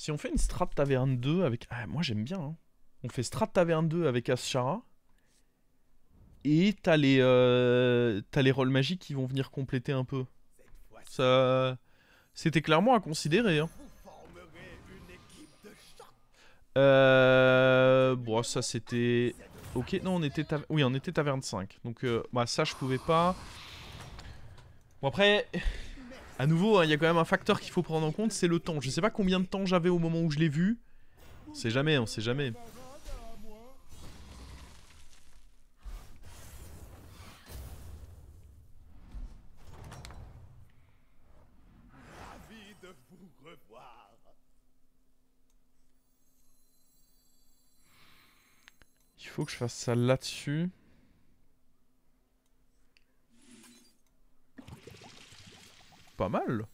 Si on fait une strat taverne 2 avec... Ah, moi j'aime bien. Hein. On fait strat taverne 2 avec Ashara. Et t'as les rôles magiques qui vont venir compléter un peu. Ça... C'était clairement à considérer. Hein. Bon, ça c'était... Ok, non, on était... Oui, on était taverne 5. Donc, bah, ça je pouvais pas. Bon, après... À nouveau, il y a quand même un facteur qu'il faut prendre en compte, c'est le temps. Je sais pas combien de temps j'avais au moment où je l'ai vu. On sait jamais, on sait jamais. Il faut que je fasse ça là-dessus. Pas mal.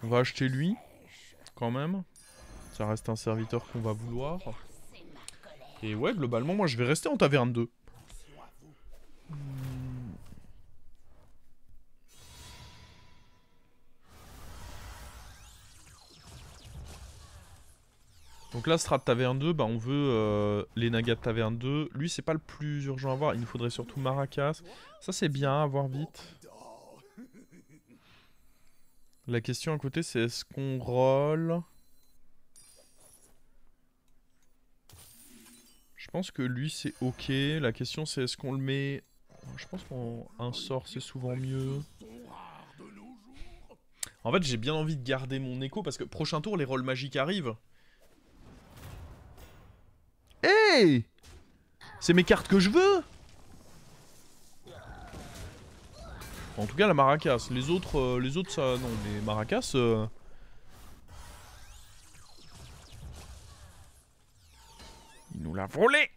On va acheter lui, quand même. Ça reste un serviteur qu'on va vouloir. Et ouais, globalement, moi je vais rester en taverne 2. Donc là, strat taverne 2, bah on veut les nagas de taverne 2. Lui, c'est pas le plus urgent à avoir. Il nous faudrait surtout Maracas. Ça, c'est bien à avoir vite. La question à côté, c'est est-ce qu'on roll? Je pense que lui, c'est ok. La question, c'est est-ce qu'on le met... Je pense qu'un sort, c'est souvent mieux. En fait, j'ai bien envie de garder mon écho parce que prochain tour, les rôles magiques arrivent. Hey! C'est mes cartes que je veux! En tout cas, la Maracas. Les autres ça, non. Mais Maracas... Il nous l'a volé!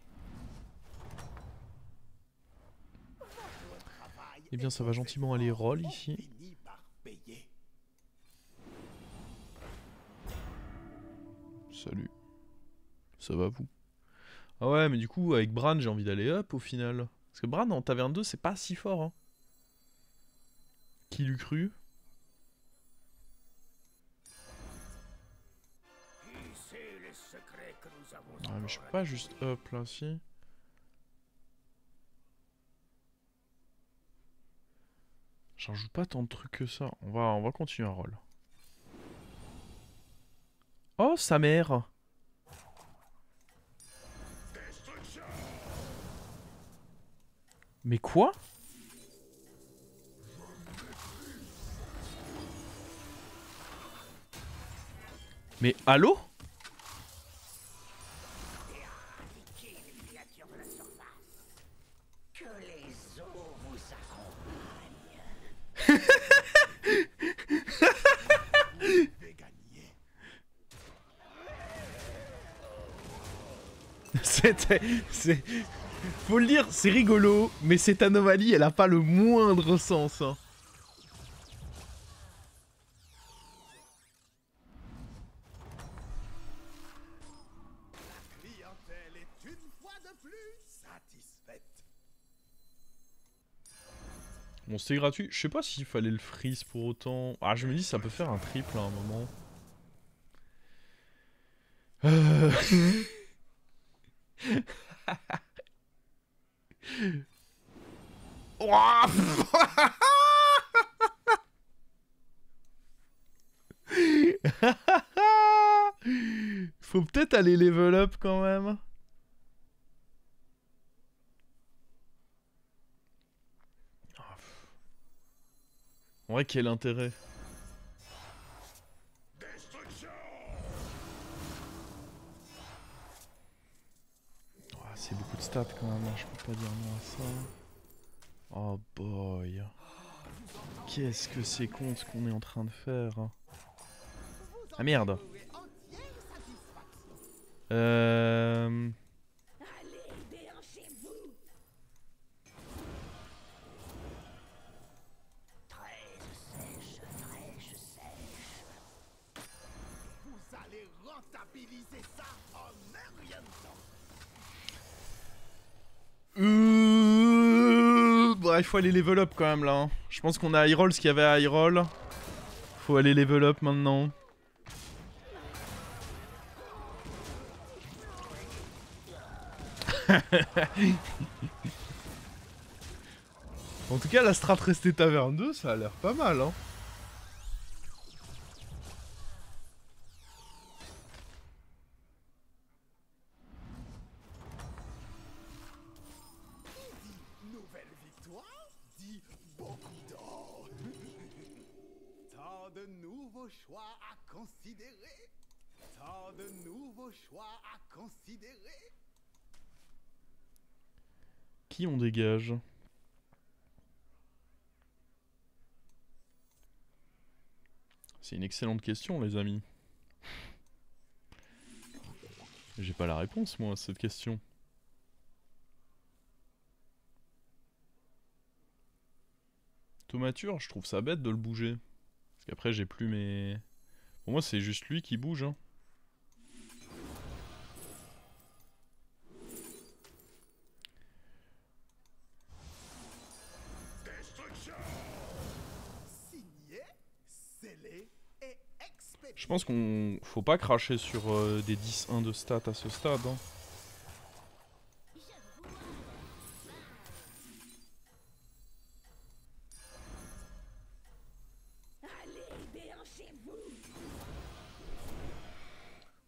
Eh bien, ça va gentiment aller roll ici. Salut. Ça va vous? Ah ouais, mais du coup, avec Bran, j'ai envie d'aller up au final. Parce que Bran en taverne 2, c'est pas si fort. Hein. Qui l'eût cru? Ah, mais je peux pas juste up là, si. J'en joue pas tant de trucs que ça. On va continuer un roll. Oh, sa mère! Mais quoi? Mais allô? Faut le dire, c'est rigolo, mais cette anomalie, elle a pas le moindre sens. Hein. Bon, c'était gratuit. Je sais pas s'il fallait le freeze pour autant. Ah, je me dis, ça peut faire un triple à un moment. Faut peut-être aller level up quand même. En vrai, quel intérêt? Oh, c'est beaucoup de stats quand même, hein. Je peux pas dire non à ça. Oh boy. Qu'est-ce que c'est con ce qu'on est en train de faire. Ah merde. Bah, il faut aller level up quand même là. Hein. Je pense qu'on a high roll ce qu'il y avait à high roll. Faut aller level up maintenant. En tout cas, la strat restée taverne 2, ça a l'air pas mal, hein. Nouvelle victoire, dit beaucoup d'or. Tant de nouveaux choix à considérer. Tant de nouveaux choix à considérer. Qui on dégage? C'est une excellente question, les amis. J'ai pas la réponse, moi, à cette question. Tomature, je trouve ça bête de le bouger. Parce qu'après, j'ai plus mes... Pour moi, c'est juste lui qui bouge, hein. Signé, scellé et expédié. Je pense qu'on... Faut pas cracher sur des 10-1 de stats à ce stade, hein.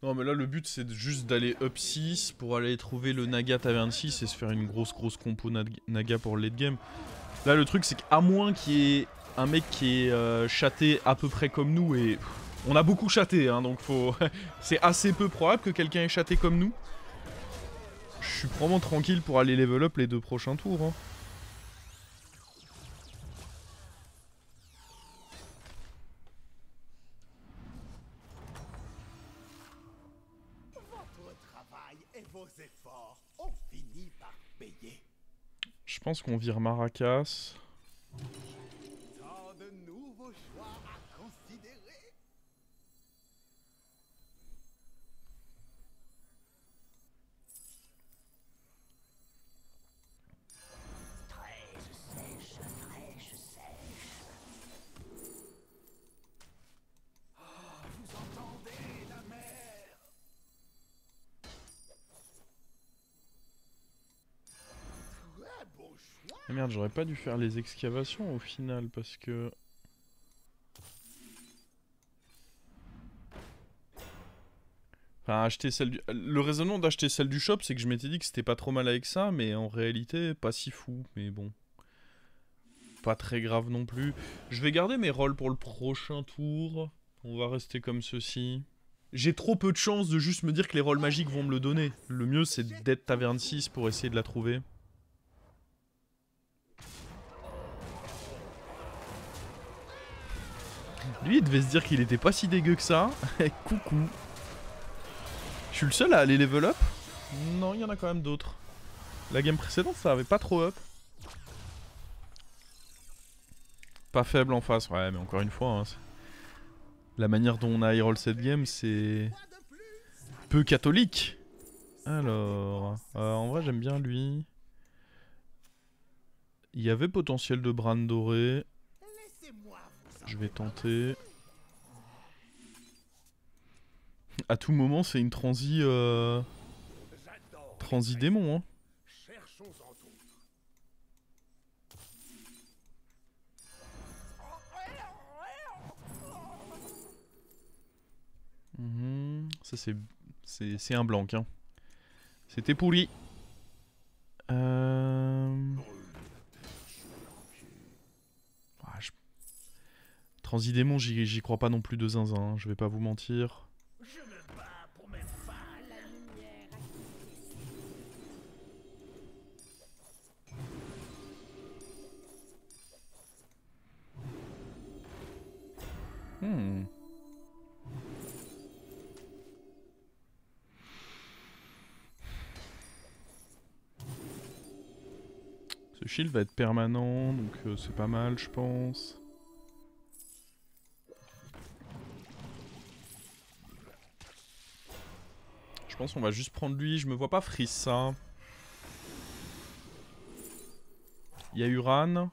Non mais là le but c'est juste d'aller up 6 pour aller trouver le Naga Taverne 6 et se faire une grosse compo Naga pour le late game. Là le truc c'est qu'à moins qu'il y ait un mec qui est chaté à peu près comme nous et... On a beaucoup chaté hein donc faut... c'est assez peu probable que quelqu'un ait chaté comme nous. Je suis probablement tranquille pour aller level up les 2 prochains tours hein. Votre travail et vos efforts ont fini par payer. Je pense qu'on vire Maracas. Tant de nouveaux choix à considérer. Vous entendez la mer? Très beau choix. Ah merde, j'aurais pas dû faire les excavations au final parce que... Enfin, acheter celle du... Le raisonnement d'acheter celle du shop, c'est que je m'étais dit que c'était pas trop mal avec ça, mais en réalité, pas si fou. Mais bon. Pas très grave non plus. Je vais garder mes rolls pour le prochain tour. On va rester comme ceci. J'ai trop peu de chance de juste me dire que les rolls magiques vont me le donner. Le mieux, c'est d'être taverne 6 pour essayer de la trouver. Lui, il devait se dire qu'il était pas si dégueu que ça. Coucou. Je suis le seul à aller level up? Non, il y en a quand même d'autres. La game précédente, ça avait pas trop up. Pas faible en face, ouais, mais encore une fois, hein, la manière dont on a high roll cette game, c'est peu catholique. Alors, en vrai, j'aime bien lui. Il y avait potentiel de Bran doré. Je vais tenter. À tout moment, c'est une transi... transi démon, hein. Ça, c'est un blanc, hein. C'était pourri. Transidémon, j'y crois pas non plus de zinzin, hein, je vais pas vous mentir. Ce shield va être permanent, donc c'est pas mal, je pense. Je pense qu'on va juste prendre lui, je me vois pas freeze ça. Il y a Uran.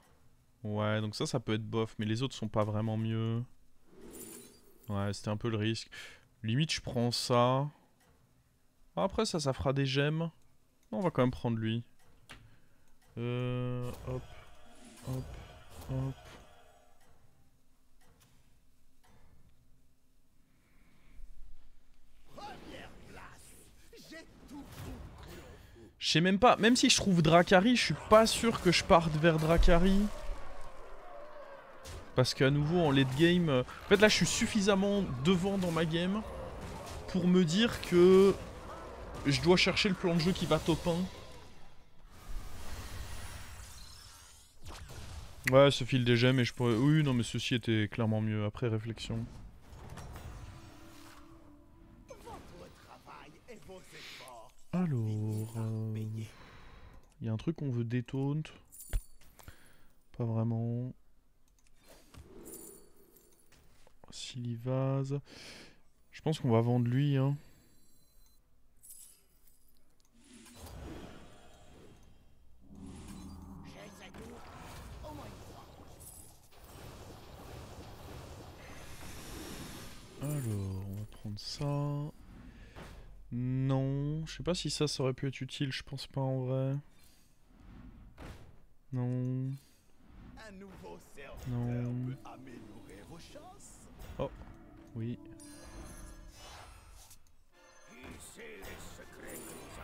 Ouais, donc ça peut être bof, mais les autres sont pas vraiment mieux. Ouais, c'était un peu le risque. Limite, je prends ça. Après, ça fera des gemmes. On va quand même prendre lui. Hop, hop, hop. Je sais même pas, même si je trouve Dracari, je suis pas sûr que je parte vers Dracari. Parce qu'à nouveau en late game, en fait là je suis suffisamment devant dans ma game pour me dire que je dois chercher le plan de jeu qui va top 1. Ouais, ce fil des gemmes et je pourrais... Oui, non mais ceci était clairement mieux après réflexion. Alors... Il y a un truc qu'on veut détaunt. Pas vraiment. Silivase. Je pense qu'on va vendre lui, hein. Alors, on va prendre ça. Non, je sais pas si ça aurait pu être utile, je pense pas en vrai. Non. Non. Oh, oui.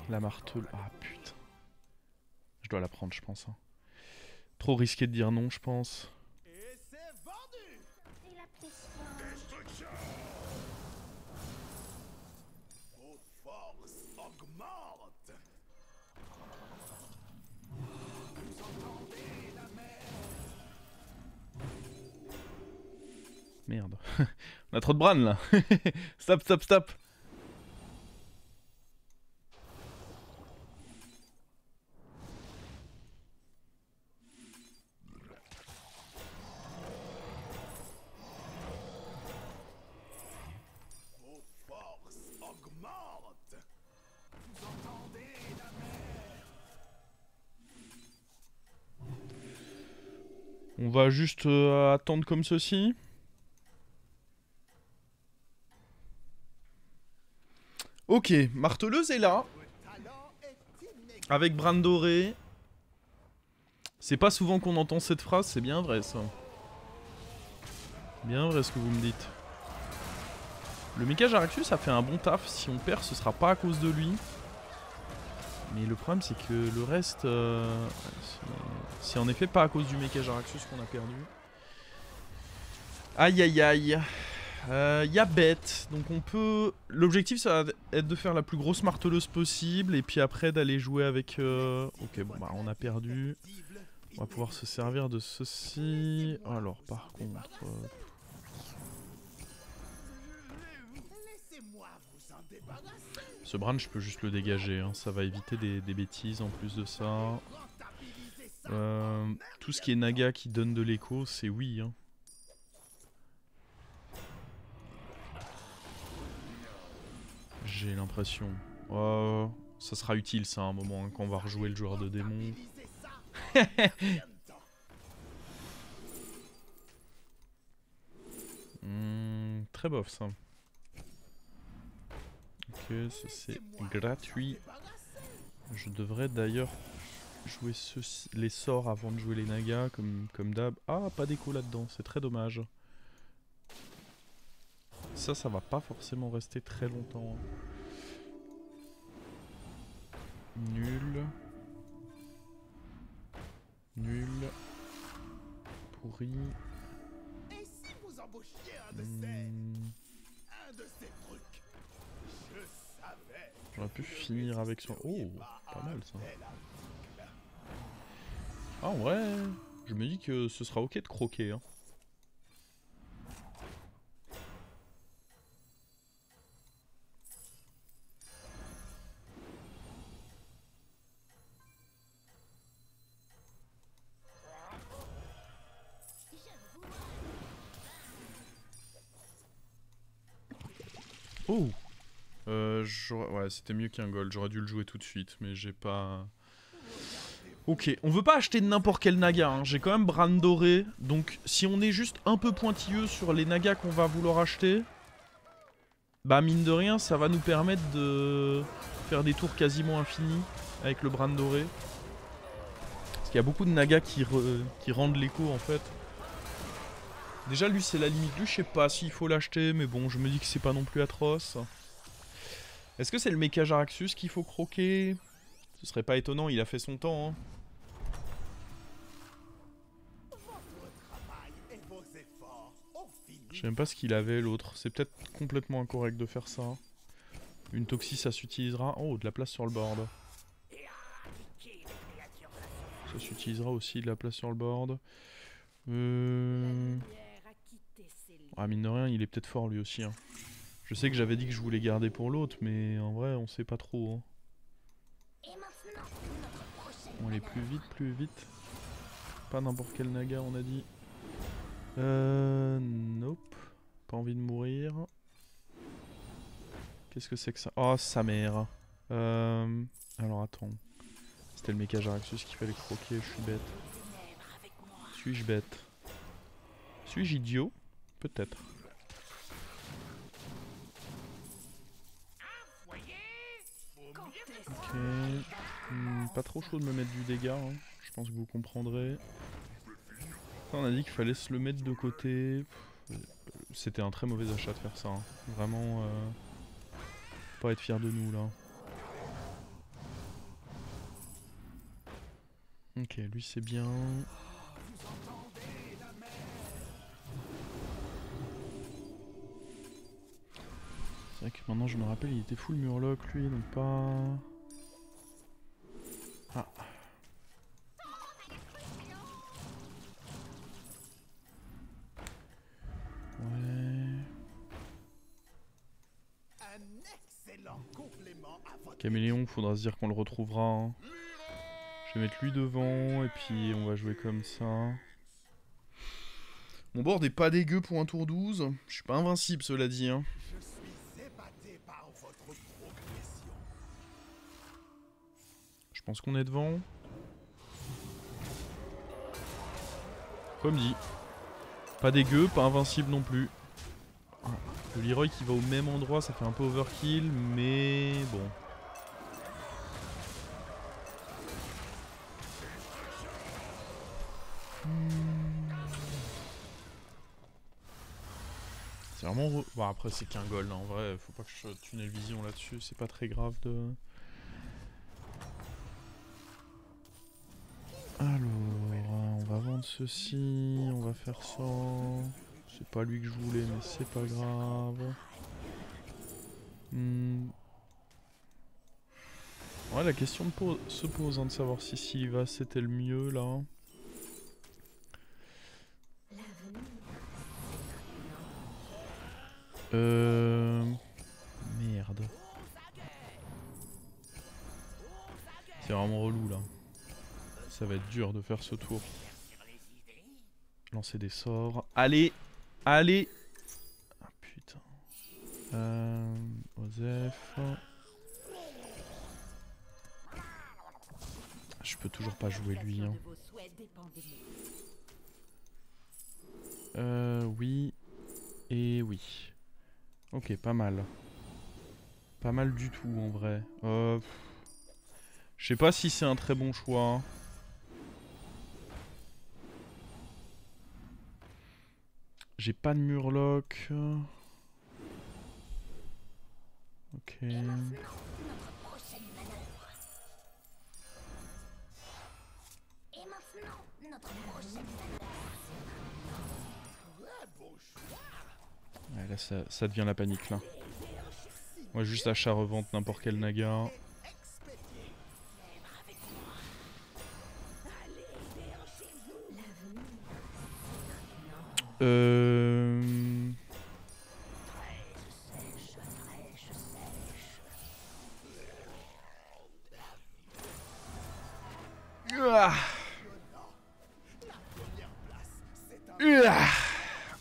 La marteau. Ah putain. Je dois la prendre, je pense. Hein. Trop risqué de dire non, je pense. Merde. On a trop de Bran là. Stop, stop, stop. On va juste attendre comme ceci. Ok, marteleuse est là. Avec Bran doré. C'est pas souvent qu'on entend cette phrase, c'est bien vrai ça. Bien vrai ce que vous me dites. Le Mecha Jaraxxus a fait un bon taf, si on perd ce sera pas à cause de lui. Mais le problème c'est que le reste... c'est en effet pas à cause du Mecha Jaraxxus qu'on a perdu. Aïe aïe aïe. Y a bête, donc on peut... L'objectif ça va être de faire la plus grosse marteleuse possible et puis après d'aller jouer avec... Ok bon bah on a perdu. On va pouvoir se servir de ceci. Alors par contre... Ce Bran je peux juste le dégager, hein. Ça va éviter des bêtises en plus de ça. Tout ce qui est Naga qui donne de l'écho c'est oui hein. J'ai l'impression. Ça sera utile ça à un moment hein, quand on va rejouer le joueur de démon. Très bof ça. Ok, ça c'est gratuit. Je devrais d'ailleurs jouer les sorts avant de jouer les nagas comme d'hab. Ah, pas d'écho là-dedans, c'est très dommage. Ça va pas forcément rester très longtemps. Nul. Nul. Pourri. J'aurais pu finir avec son... Oh, pas mal ça. Ah ouais, je me dis que ce sera ok de croquer. Hein. Oh ouais, c'était mieux qu'un gold. J'aurais dû le jouer tout de suite, mais j'ai pas... Ok, on veut pas acheter n'importe quel naga. Hein. J'ai quand même Bran doré. Donc, si on est juste un peu pointilleux sur les nagas qu'on va vouloir acheter... Bah, mine de rien, ça va nous permettre de... faire des tours quasiment infinis avec le bran doré. Parce qu'il y a beaucoup de nagas qui rendent l'écho en fait. Déjà lui c'est la limite, lui je sais pas s'il faut l'acheter mais bon je me dis que c'est pas non plus atroce. Est-ce que c'est le méca Jaraxxus qu'il faut croquer? Ce serait pas étonnant, il a fait son temps hein. Je sais même pas ce qu'il avait l'autre, c'est peut-être complètement incorrect de faire ça. Une toxie ça s'utilisera. Oh, de la place sur le board. Ça s'utilisera aussi de la place sur le board. Ah, mine de rien, il est peut-être fort lui aussi. Hein. Je sais que j'avais dit que je voulais garder pour l'autre, mais en vrai, on sait pas trop. Hein. On va aller plus vite, plus vite. Pas n'importe quel naga, on a dit. Nope. Pas envie de mourir. Qu'est-ce que c'est que ça? Oh, sa mère. Alors attends. C'était le méca Jaraxxus qu'il fallait croquer, je suis bête. Suis-je bête? Suis-je idiot? Peut-être. Ok. Pas trop chaud de me mettre du dégât, hein. Je pense que vous comprendrez. On a dit qu'il fallait se le mettre de côté. C'était un très mauvais achat de faire ça. Hein. Vraiment, pas être fier de nous là. Ok, lui c'est bien. C'est vrai que maintenant je me rappelle, il était full Murloc lui, donc pas... Ah. Ouais... Caméléon, faudra se dire qu'on le retrouvera. Hein. Je vais mettre lui devant et puis on va jouer comme ça. Mon board est pas dégueu pour un tour 12. Je suis pas invincible cela dit. Hein. Je pense qu'on est devant. Comme dit. Pas dégueu, pas invincible non plus. Le Leroy qui va au même endroit, ça fait un peu overkill, mais bon. C'est vraiment... Bon après c'est qu'un goal, en vrai, faut pas que je tunnel vision là-dessus, c'est pas très grave de... Alors, on va vendre ceci, on va faire ça... C'est pas lui que je voulais, mais c'est pas grave. Ouais, la question se pose hein, de savoir si Sylva c'était le mieux là. Merde. C'est vraiment relou là. Ça va être dur de faire ce tour. Lancer des sorts. Allez! Allez! Ah putain. Osef. Je peux toujours pas jouer lui. Hein. Oui. Et oui. Ok, pas mal. Pas mal du tout en vrai. Je sais pas si c'est un très bon choix. Hein. J'ai pas de Murloc. Ok. Ouais, là ça devient la panique là. Moi juste achat-revente n'importe quel naga.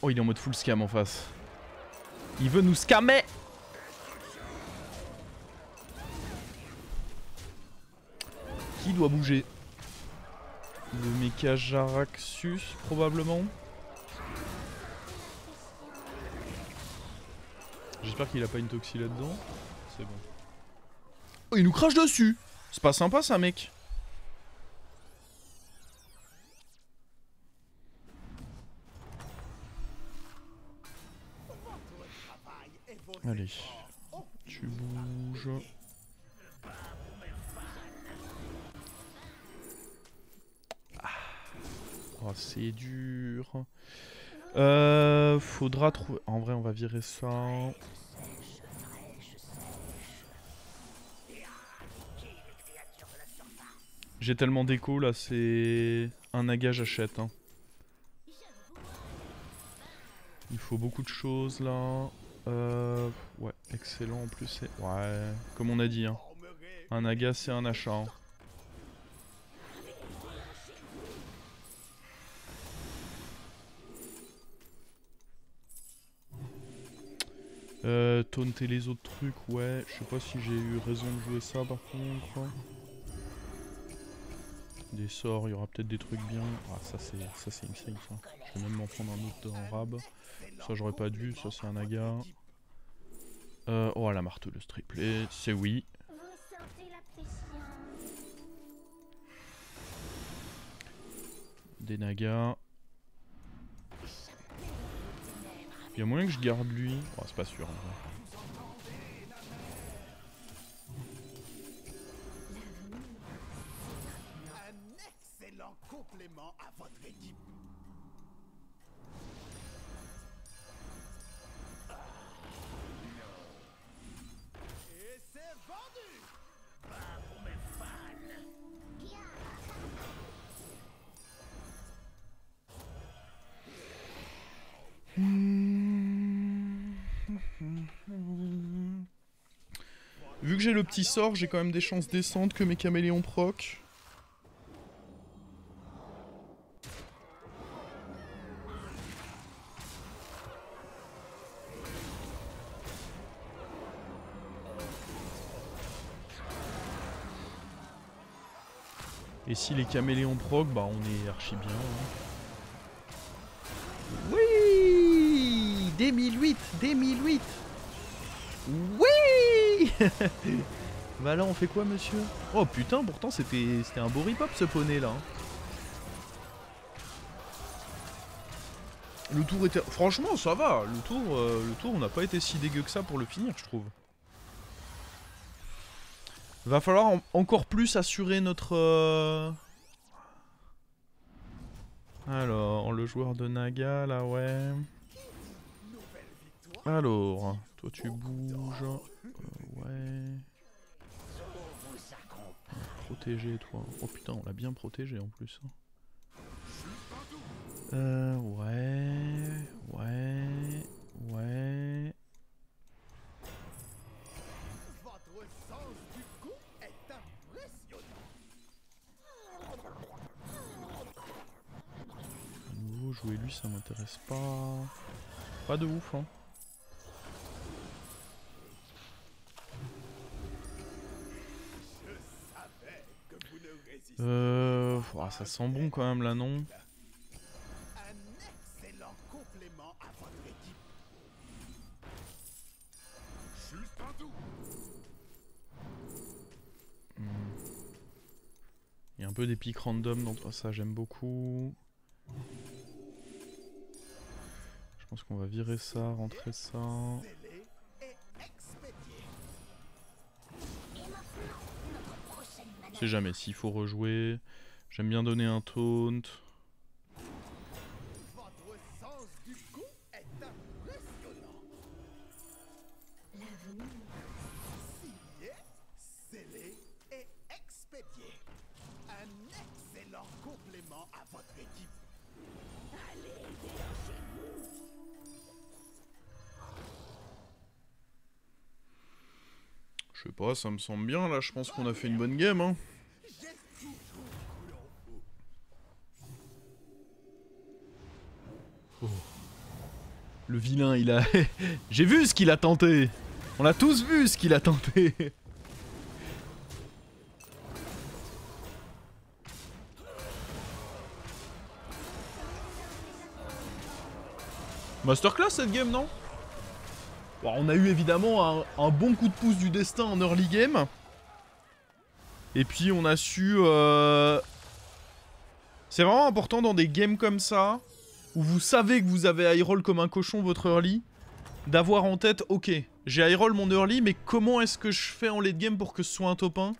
Oh, il est en mode full scam en face. Il veut nous scammer. Qui doit bouger? Le méca Jaraxxus, probablement. J'espère qu'il a pas une toxie là-dedans. C'est bon. Oh, il nous crache dessus. C'est pas sympa ça, mec. Allez. Tu bouges. Ah. Oh, c'est dur. Faudra trouver... En vrai, on va virer ça. J'ai tellement d'écho là, c'est... Un naga, j'achète. Hein. Il faut beaucoup de choses là. Ouais, excellent en plus. C'est... Ouais, comme on a dit. Hein. Un naga, c'est un achat. Hein. Taunter les autres trucs, ouais. Je sais pas si j'ai eu raison de jouer ça par contre. Des sorts, il y aura peut-être des trucs bien. Ah, ça c'est insane ça. Je vais même m'en prendre un autre en rab. Ça j'aurais pas dû, ça c'est un naga. Oh la marteleuse triplée, c'est oui. Des nagas. Il y a moyen que je garde lui. Oh, c'est pas sûr. En vrai. Complément à votre équipe. Et c'est vendu. Pas pour mes fans. Vu que j'ai le petit sort, j'ai quand même des chances décentes que mes caméléons proc. Et si les caméléons proc, bah on est archi bien. Hein. Oui, dès 1008, dès 1008. Oui. Bah là on fait quoi monsieur? Oh putain, pourtant c'était un beau rip-up ce poney là. Hein. Le tour était... Franchement ça va, le tour on n'a pas été si dégueu que ça pour le finir je trouve. Va falloir encore plus assurer notre... Alors, le joueur de Naga, là, ouais. Alors, toi tu bouges. Ouais. Protégé, toi. Oh putain, on l'a bien protégé en plus. Ouais. Jouer lui ça m'intéresse pas de ouf hein. Oh, ça sent bon quand même là non? Il y a un peu des pics random donc oh, ça j'aime beaucoup. Je pense qu'on va virer ça, rentrer ça. On sait jamais s'il faut rejouer. J'aime bien donner un taunt. Je sais pas, ça me semble bien là, je pense qu'on a fait une bonne game hein. Oh. Le vilain il a... J'ai vu ce qu'il a tenté. On a tous vu ce qu'il a tenté. Masterclass cette game non? Bon, on a eu évidemment un bon coup de pouce du destin en early game. Et puis on a su... C'est vraiment important dans des games comme ça, où vous savez que vous avez high roll comme un cochon votre early, d'avoir en tête, ok, j'ai high roll mon early, mais comment est-ce que je fais en late game pour que ce soit un top 1 ?